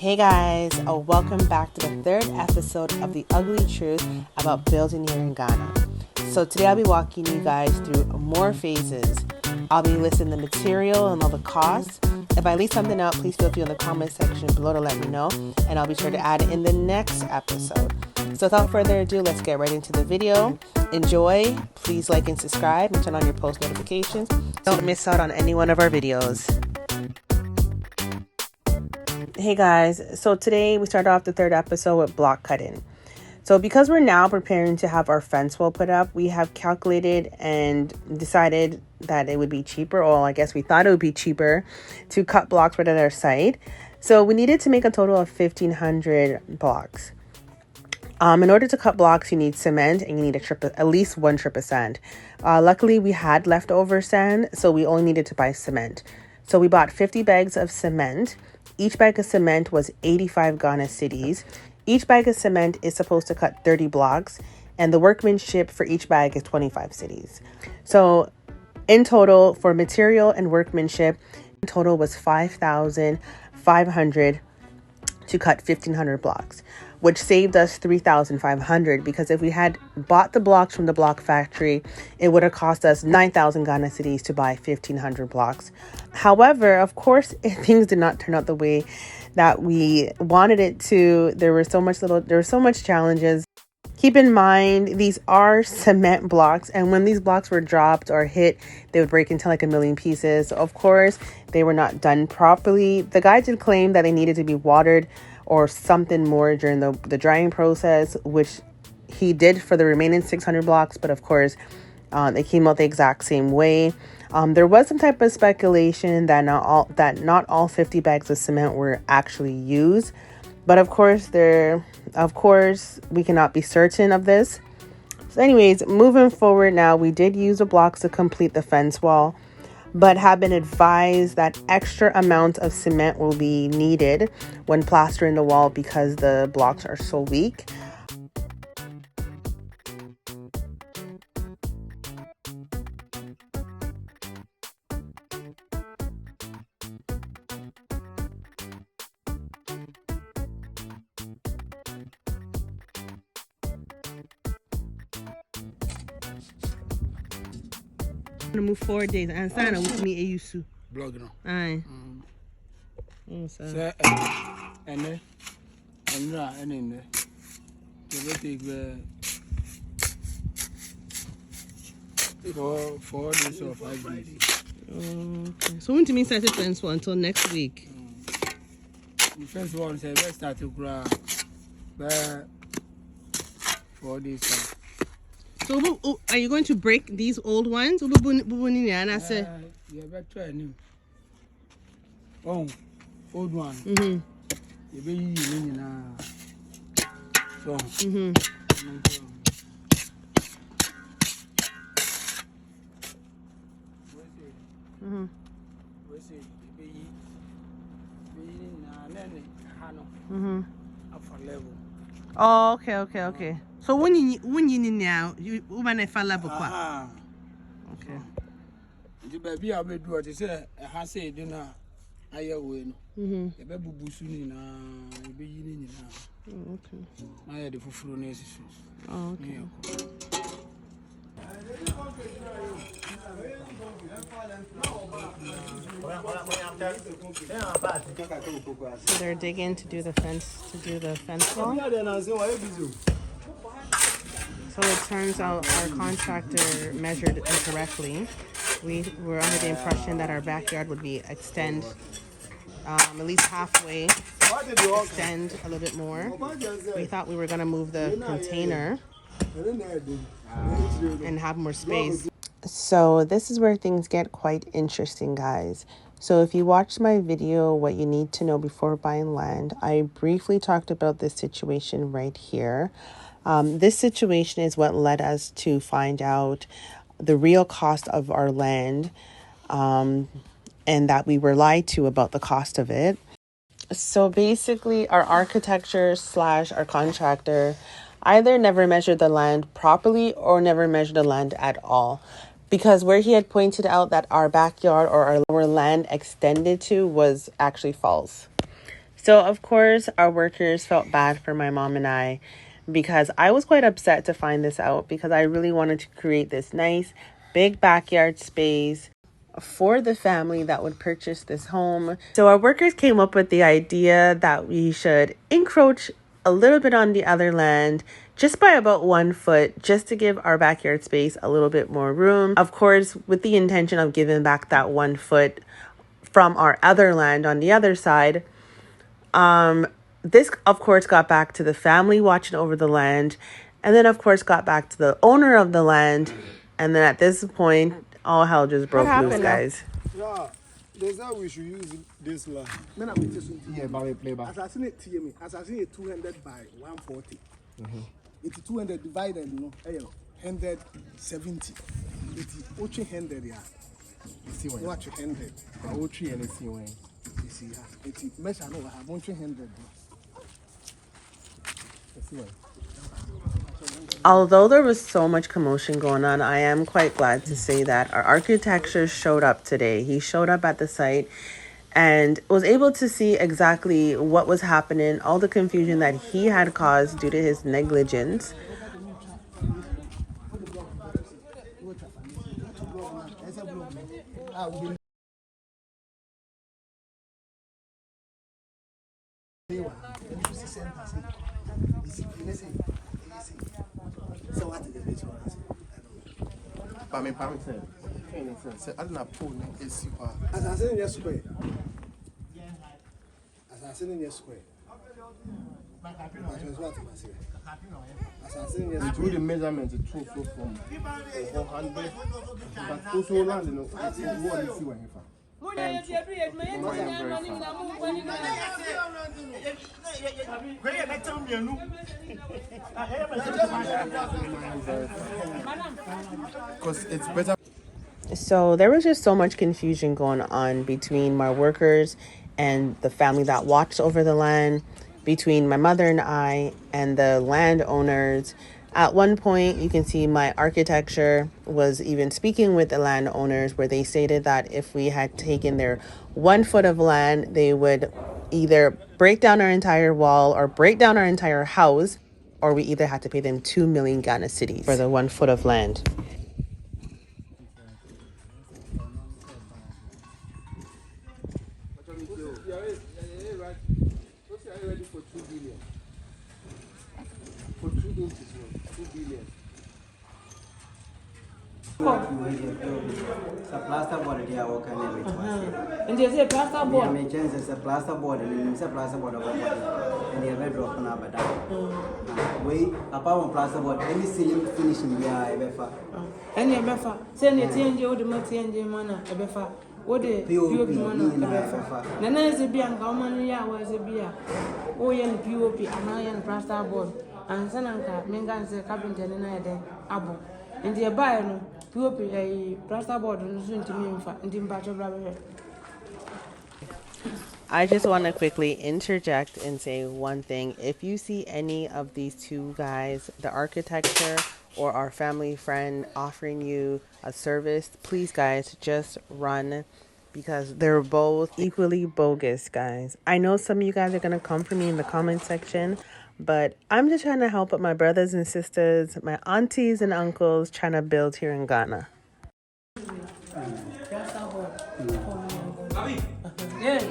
Hey guys, welcome back to the third episode of The Ugly Truth about building here in Ghana. So today I'll be walking you guys through more phases. I'll be listing the material and all the costs. If I leave something out, please feel free in the comment section below to let me know, and I'll be sure to add it in the next episode. So without further ado, let's get right into the video. Enjoy, please like and subscribe, and turn on your post notifications. Don't miss out on any one of our videos. Hey guys, so today we start off the third episode with block cutting. So because we're now preparing to have our fence wall put up, we have calculated and decided that it would be cheaper, or I guess we thought it would be cheaper to cut blocks right at our site. So we needed to make a total of 1,500 blocks. In order to cut blocks, you need cement and you need at least one trip of sand. Luckily, we had leftover sand, so we only needed to buy cement. So we bought 50 bags of cement. Each bag of cement was 85 Ghana cedis. Each bag of cement is supposed to cut 30 blocks, and the workmanship for each bag is 25 cedis. So in total, for material and workmanship, in total was 5,500 to cut 1,500 blocks, which saved us 3,500, because if we had bought the blocks from the block factory, it would have cost us 9,000 Ghana cedis to buy 1,500 blocks. However, of course, things did not turn out the way that we wanted it to. There were so much challenges. Keep in mind, these are cement blocks, and when these blocks were dropped or hit, they would break into like a million pieces. So of course, they were not done properly. The guy did claim that they needed to be watered or something more during the drying process, which he did for the remaining 600 blocks, but of course, they came out the exact same way. There was some type of speculation that not all 50 bags of cement were actually used, but of course, we cannot be certain of this. So anyways, moving forward now, we did use the blocks to complete the fence wall, but have been advised that extra amount of cement will be needed when plastering the wall because the blocks are so weak. To move 4 days and sign with me AUSU blog no aye so and you take 4 days or 5 days. Okay, so when to me start the fence wall until next week. The first one say let's start to grow 4 days time. So are you going to break these old ones? Yeah, better new. Oh, old one. You be using now. So. Oh, okay. So when you need now, you woman a level qua. Okay. The baby I do what you say. I have said dinner. I win. The baby busuni na. You be eating now. Okay. I had the fufu necessary. Oh, okay. So they're digging to do the fence wall. So it turns out our contractor measured incorrectly. We were under the impression that our backyard would be extend at least halfway, extend a little bit more. We thought we were going to move the container and have more space. So this is where things get quite interesting, guys. So if you watched my video, what you need to know before buying land, I briefly talked about this situation right here. This situation is what led us to find out the real cost of our land, and that we were lied to about the cost of it. So basically, our architecture / our contractor either never measured the land properly or never measured the land at all. Because where he had pointed out that our backyard or our lower land extended to was actually false. So, of course, our workers felt bad for my mom and I because I was quite upset to find this out because I really wanted to create this nice big backyard space for the family that would purchase this home. So our workers came up with the idea that we should encroach a little bit on the other land just by about 1 foot, just to give our backyard space a little bit more room. Of course, with the intention of giving back that 1 foot from our other land on the other side. This, of course, got back to the family watching over the land, and then, of course, got back to the owner of the land. And then at this point, all hell just broke loose, guys. Yeah, they said we should use this land. Yeah, but we play back. Assassinate TMA. Assassinate 200 by 140. It's 200 divided, 170. It's 100, yeah. See what? Watch 100. But all three and see when. You see, it's measure no, I have 100. See what? Although there was so much commotion going on, I am quite glad to say that our architecture showed up today. He showed up at the site and was able to see exactly what was happening, all the confusion that he had caused due to his negligence. So what is the insurance? But me, say, I don't know, pull is super. Assassin your square. Assassin your square. Assassin your Through the measurement, it's 2 foot from 400. But also land, you know, it's what you see when you find. Because it's better. So there was just so much confusion going on between my workers and the family that watched over the land, between my mother and I and the landowners. At one point, you can see my architecture was even speaking with the landowners where they stated that if we had taken their 1 foot of land, they would either break down our entire wall or break down our entire house, or we either had to pay them 2 million Ghana cedis for the 1 foot of land. For 2 inches, 2 billion. It's a plaster board they are working with. And they say plaster board. I mean, it's a plaster board and it's a plaster board of body. And they are very dropping up at that. We, apart from plaster board, any ceiling finishing we are ever. And you befa. Send the TNG or the TNG manner, a befa. What the POP manner, a befa. Nana is a beer and how many hours a beer. Oh, yeah, POP, and I am plaster board. And Sananka, Mengan's a carpenter and I then abo. And the buyer, POP, a plaster board and soon to me and in batch of rubber. I just want to quickly interject and say one thing. If you see any of these two guys, the architecture or our family friend, offering you a service, please, guys, just run, because they're both equally bogus, guys. I know some of you guys are going to come for me in the comment section, but I'm just trying to help out my brothers and sisters, my aunties and uncles trying to build here in Ghana. Yeah.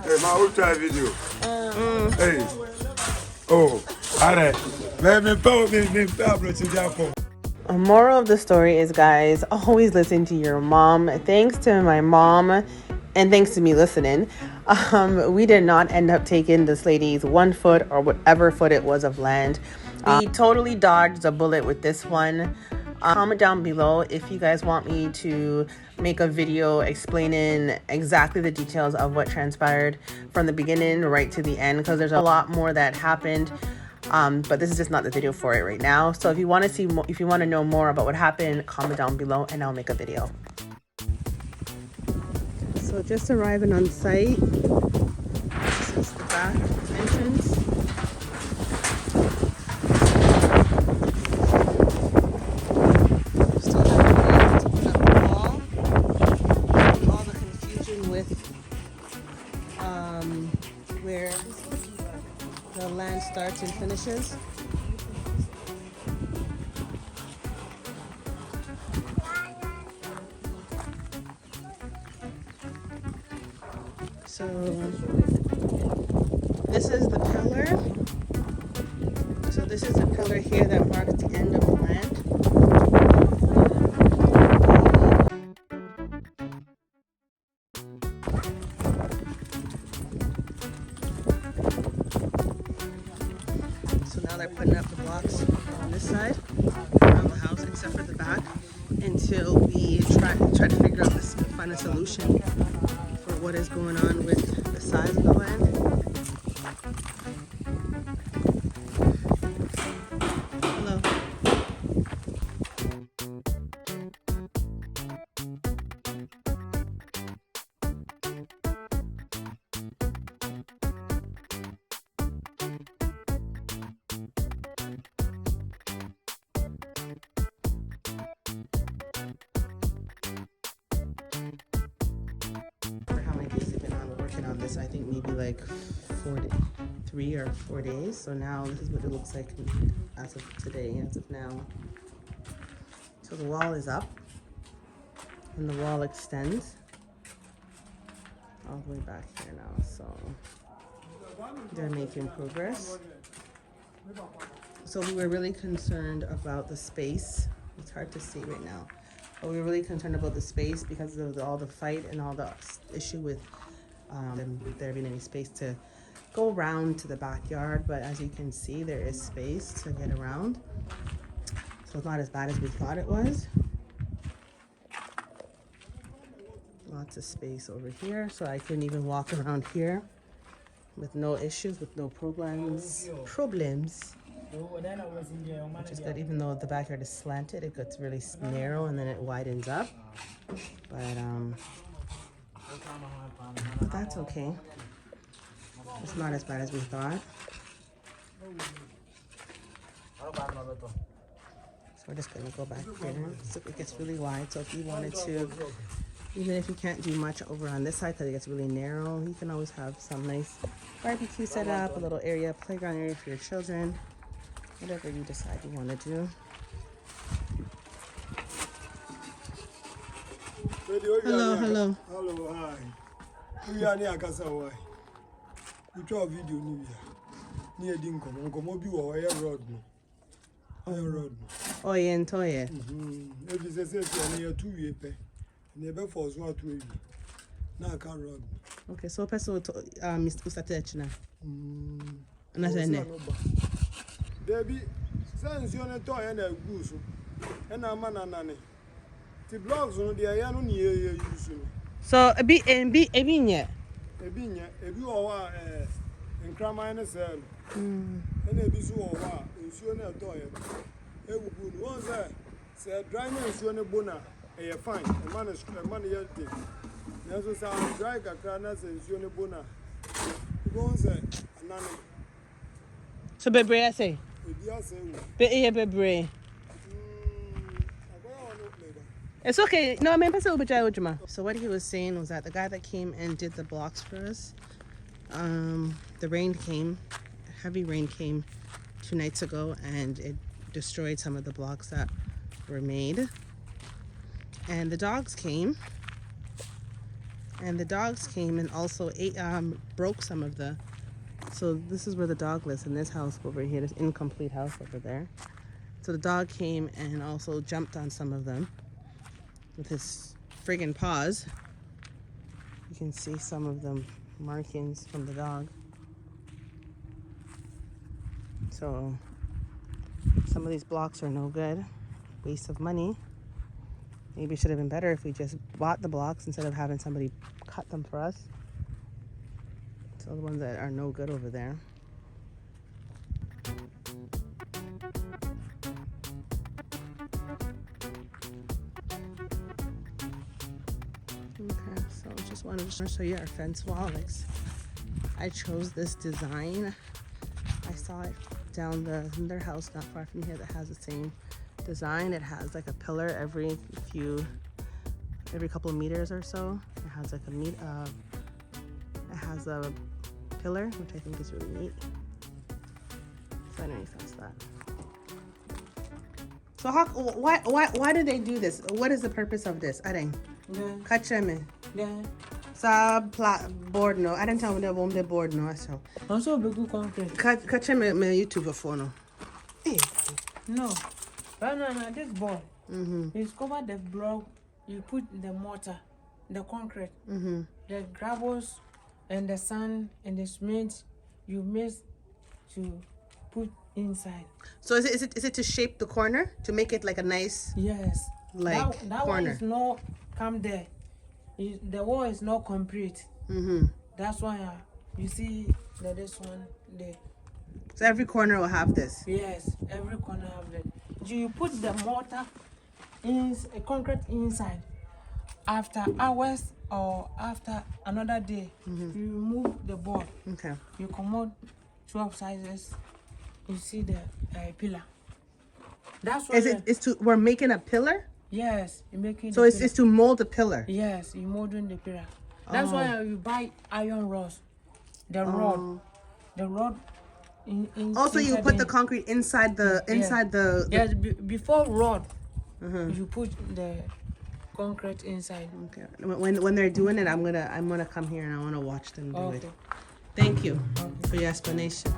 Hey, man, we'll try video. Hey. Oh, alright. Let me power me Pablo to Japan. A moral of the story is, guys, always listen to your mom. Thanks to my mom and thanks to me listening, we did not end up taking this lady's 1 foot or whatever foot it was of land. We totally dodged a bullet with this one. Comment down below if you guys want me to make a video explaining exactly the details of what transpired from the beginning right to the end, because there's a lot more that happened. But this is just not the video for it right now. So if you want to see more, if you want to know more about what happened, comment down below and I'll make a video. So just arriving on site. This is the back entrance. Still have to put up the wall. All the confusion with where the land starts and finishes. So this is the pillar. So this is the pillar here that marks the end of the land. So now they're putting up the blocks on this side around the house, except for the back, until we try to figure out this, find a solution for what is going on with the size of the land. Hello. How many days they've been working on this? I think maybe like 3 or 4 days. So now this is what it looks like as of today, as of now. So the wall is up and the wall extends all the way back here now. So they're making progress. So we were really concerned about the space. It's hard to see right now. But we were really concerned about the space because of all the fight and all the issue with there being any space to go around to the backyard. But as you can see, there is space to get around. So it's not as bad as we thought it was. Lots of space over here. So I couldn't even walk around here with no issues, with no problems. Which is good, even though the backyard is slanted, it gets really narrow and then it widens up. But that's okay. It's not as bad as we thought. So we're just gonna go back here. So it gets really wide. So if you wanted to, even if you can't do much over on this side because it gets really narrow, you can always have some nice barbecue set up, a little area, playground area for your children. Whatever you decide you want to do. Hello, hello. Hello, hi. We are near Casaway. We draw a video near Dinkum. Uncle be or air road. Oh, yeah, and toy. Maybe they say near 2 years. Never force what we now can road. Okay, so person Mr. Ustatechna. And I said, Baby, since you're a toy and a goose, and a man and nanny. The blogs on the Ayano near you. So a bit and be a vignette. A binya, a view of and cram minus cell. And a bisu or what, and soon a toy. A wood was there, said drying and soon a bona, a fine, a man is a money yet. There's a sound dry a cranas and soon a bona. Goes a nanny. So, baby, I say. It's okay. No, I mean, so what he was saying was that the guy that came and did the blocks for us, the rain came, heavy rain came 2 nights ago, and it destroyed some of the blocks that were made. And the dogs came, and also broke some of the. So this is where the dog lives, in this house over here, this incomplete house over there. So the dog came and also jumped on some of them with his friggin' paws. You can see some of the markings from the dog. So some of these blocks are no good, waste of money. Maybe it should have been better if we just bought the blocks instead of having somebody cut them for us. So the ones that are no good over there. Okay, so just wanted to show you our fence wall. Like, I chose this design. I saw it down their house not far from here that has the same design. It has like a pillar every couple of meters or so. It has like it has a pillar, which I think is really neat. So anyways, that's that. So why do they do this? What is the purpose of this? I didn't catch them. Sa board no. I didn't tell them the board no. So Also, be good concrete. catch them my YouTube phone no. Hey. No. No, this board. It's covered the block. You put the mortar, the concrete, the gravels, and the sand and the cement. You mix to put inside. So is it to shape the corner to make it like a nice Yes. like that corner? one is not come there. The wall is not complete. That's why you see that this one there. So every corner will have this. Yes, every corner have it. You put the mortar in a concrete inside. After hours or after another day, you remove the board. Okay. You come out 12 sizes. You see the pillar. That's why. We're making a pillar? Yes, you make it. So it's to mold a pillar. Yes, you molding the pillar. That's why you buy iron rods. The rod. Also, you put the concrete inside the Yes, before rod, you put the concrete inside. Okay. When they're doing it, I'm gonna come here and I wanna watch them do it. Okay. Thank you for your explanation.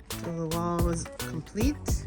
So the wall was complete.